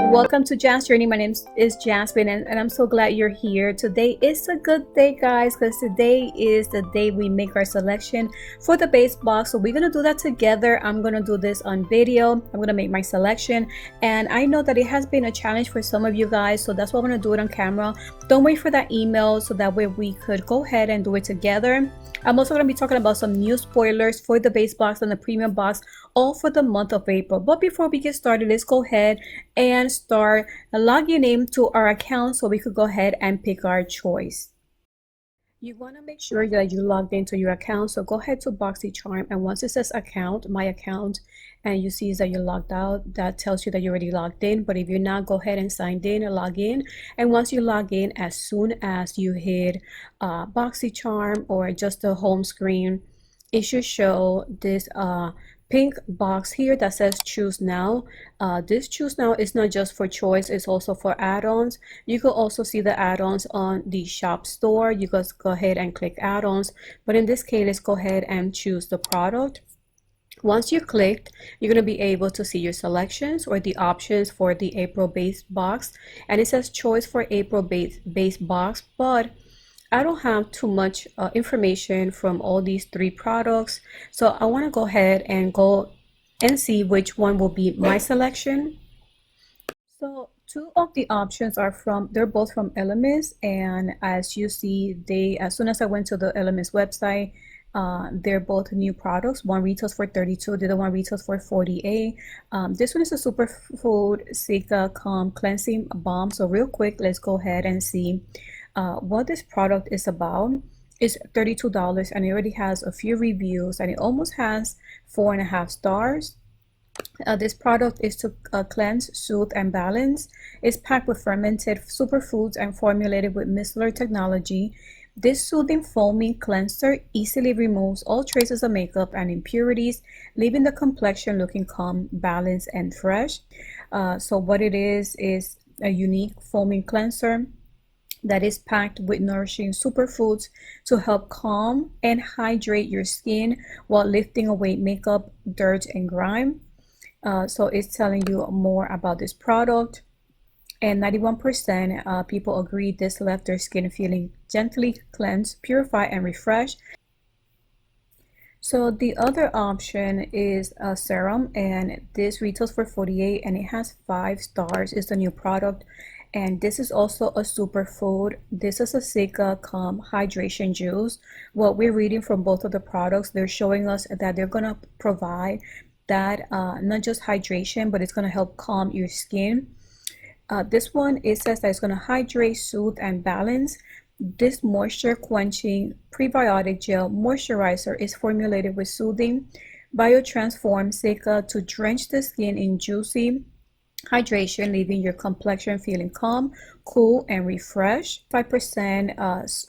Welcome to Jazz Journey. My name is Jasmine, and I'm so glad you're here. Today is a good day, guys, because today is the day we make our selection for the base box. So we're gonna do that together. I'm gonna do this on video. I'm gonna make my selection, and I know that it has been a challenge for some of you guys, so that's why I'm gonna do it on camera. Don't wait for that email, so that way we could go ahead and do it together. I'm also going to be talking about some new spoilers for the base box and the premium box, all for the month of April. But before we get started, let's go ahead and start logging into our account so we could go ahead and pick our choice. You want to make sure that you logged into your account, so go ahead to Boxycharm, and once it says account, my account, and you see that you're logged out, that tells you that you're already logged in. But if you're not, go ahead and sign in and log in. And once you log in, as soon as you hit Boxycharm or just the home screen, it should show this pink box here that says choose now. This choose now is not just for choice, it's also for add-ons. You could also see the add-ons on the shop store. You guys go ahead and click add-ons, but in this case, let's go ahead and choose the product. Once you clicked, you're going to be able to see your selections or the options for the April base box, and it says choice for April base box, but I don't have too much information from all these three products, so I want to go ahead and go and see which one will be my selection. So two of the options are they're both from Elemis, and as you see, as soon as I went to the Elemis website, they're both new products. One retails for $32, the other one retails for $48. This one is a superfood Sika Calm cleansing balm. So real quick, let's go ahead and see what this product is about. It's $32, and it already has a few reviews, and it almost has 4.5 stars. This product is to cleanse, soothe, and balance. It's packed with fermented superfoods and formulated with micellar technology. This soothing foaming cleanser easily removes all traces of makeup and impurities, leaving the complexion looking calm, balanced, and fresh. So what it is a unique foaming cleanser that is packed with nourishing superfoods to help calm and hydrate your skin while lifting away makeup, dirt, and grime. So it's telling you more about this product. And 91% people agree this left their skin feeling gently cleansed, purified, and refreshed. So the other option is a serum, and this retails for $48, and it has 5 stars. It's a new product, and this is also a superfood. This is a Sika Calm Hydration Juice. What we're reading from both of the products, they're showing us that they're gonna provide that not just hydration, but it's gonna help calm your skin. This one, it says that it's going to hydrate, soothe, and balance. This moisture quenching prebiotic gel moisturizer is formulated with soothing biotransformed Sika to drench the skin in juicy hydration, leaving your complexion feeling calm, cool, and refreshed. 5%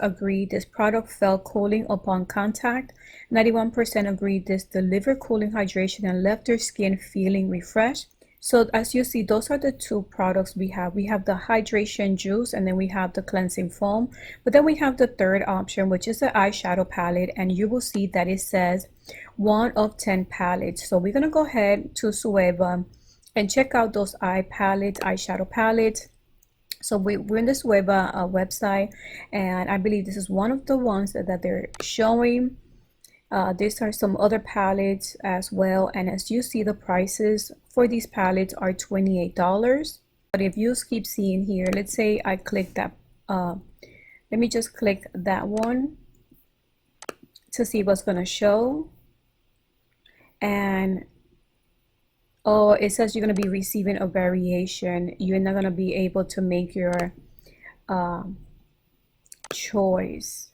agree this product felt cooling upon contact. 91% agree this delivered cooling hydration and left their skin feeling refreshed. So as you see, those are the two products we have. We have the hydration juice, and then we have the cleansing foam. But then we have the third option, which is the eyeshadow palette, and you will see that it says 1 of 10 palettes. So we're gonna go ahead to Sueva and check out those eyeshadow palettes. So we're in the Sueva website, and I believe this is one of the ones that they're showing. These are some other palettes as well, and as you see, the prices for these palettes are $28. But if you keep seeing here, let's say I click that, let me just click that one to see what's going to show. And oh, it says you're going to be receiving a variation. You're not going to be able to make your choice.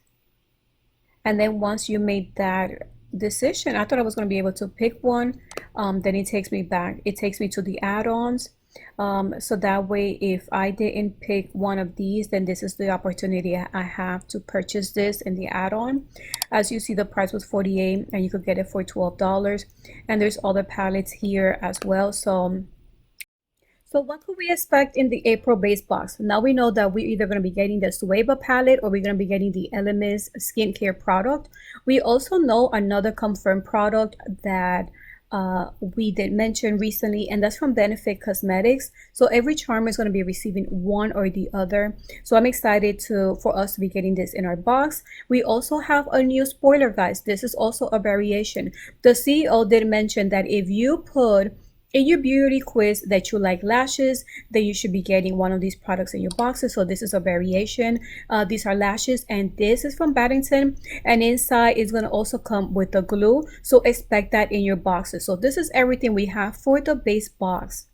And then once you made that decision, I thought I was going to be able to pick one. Then it takes me to the add-ons. So that way, if I didn't pick one of these, then this is the opportunity I have to purchase this in the add-on. As you see, the price was $48, and you could get it for $12. And there's other palettes here as well. So what could we expect in the April base box? Now we know that we're either going to be getting the Sueva palette, or we're going to be getting the Elemis skincare product. We also know another confirmed product that we did mention recently, and that's from Benefit Cosmetics. So every charmer is going to be receiving one or the other. So I'm excited for us to be getting this in our box. We also have a new spoiler, guys. This is also a variation. The CEO did mention that if you put in your beauty quiz that you like lashes, then you should be getting one of these products in your boxes. So this is a variation. These are lashes, and this is from Paddington, and inside is going to also come with the glue, so expect that in your boxes. So this is everything we have for the base box.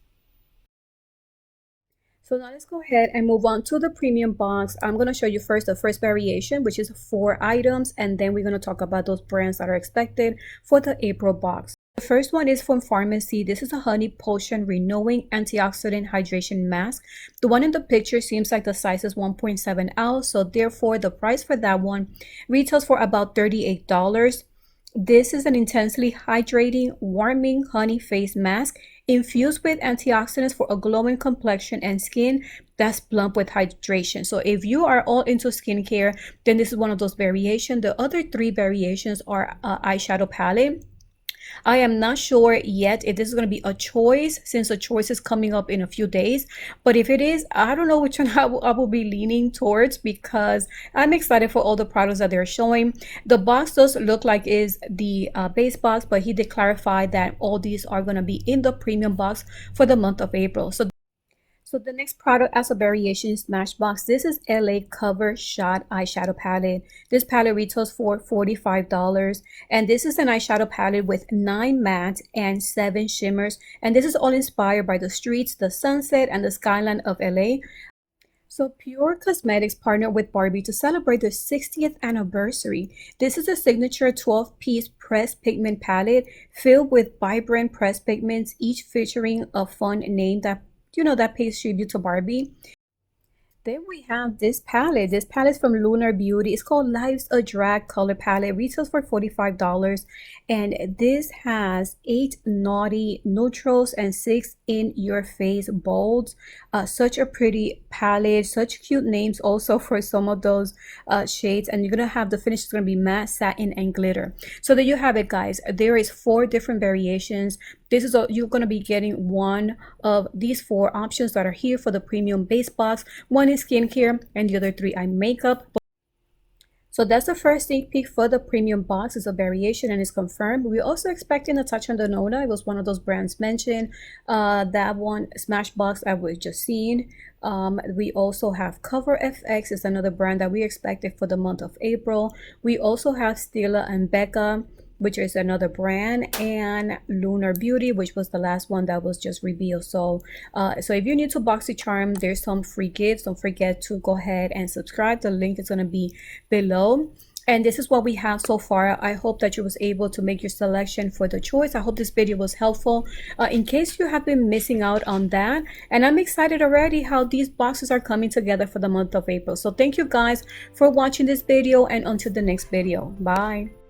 So now let's go ahead and move on to the premium box. I'm going to show you first the first variation, which is 4 items, and then we're going to talk about those brands that are expected for the April box. The first one is from Pharmacy. This is a honey potion renewing antioxidant hydration mask. The one in the picture seems like the size is 1.7 ounce, so therefore the price for that one retails for about $38. This is an intensely hydrating, warming honey face mask infused with antioxidants for a glowing complexion and skin that's plump with hydration. So if you are all into skincare, then this is one of those variations. The other 3 variations are eyeshadow palette. I am not sure yet if this is going to be a choice, since a choice is coming up in a few days. But if it is, I don't know which one I will be leaning towards, because I'm excited for all the products that they're showing. The box does look like is the base box, but he did clarify that all these are going to be in the premium box for the month of April. So the next product as a variation is Smashbox. This is LA Cover Shot Eyeshadow Palette. This palette retails for $45. And this is an eyeshadow palette with 9 mattes and 7 shimmers. And this is all inspired by the streets, the sunset, and the skyline of LA. So Pure Cosmetics partnered with Barbie to celebrate their 60th anniversary. This is a signature 12-piece pressed pigment palette filled with vibrant pressed pigments, each featuring a fun name that that pays tribute to Barbie. Then we have this palette. This palette is from Lunar Beauty. It's called Life's a Drag color palette. Retails for $45. And this has 8 naughty neutrals and 6 in your face bolds. Such a pretty palette. Such cute names also for some of those shades. And you're going to have the finish is going to be matte, satin, and glitter. So there you have it, guys. There is 4 different variations. This is you're going to be getting one of these 4 options that are here for the premium base box. One is skincare and the other 3 are makeup. So that's the first sneak peek for the premium box. It's a variation and it's confirmed. We're also expecting Natasha Denona. It was one of those brands mentioned. That one, Smashbox, I was just seen. We also have CoverFX. It's another brand that we expected for the month of April. We also have Stila and Becca, which is another brand, and Lunar Beauty, which was the last one that was just revealed. So if you're new to Boxycharm, there's some free gifts. Don't forget to go ahead and subscribe. The link is going to be below. And this is what we have so far. I hope that you was able to make your selection for the choice. I hope this video was helpful in case you have been missing out on that. And I'm excited already how these boxes are coming together for the month of April. So thank you guys for watching this video, and until the next video. Bye.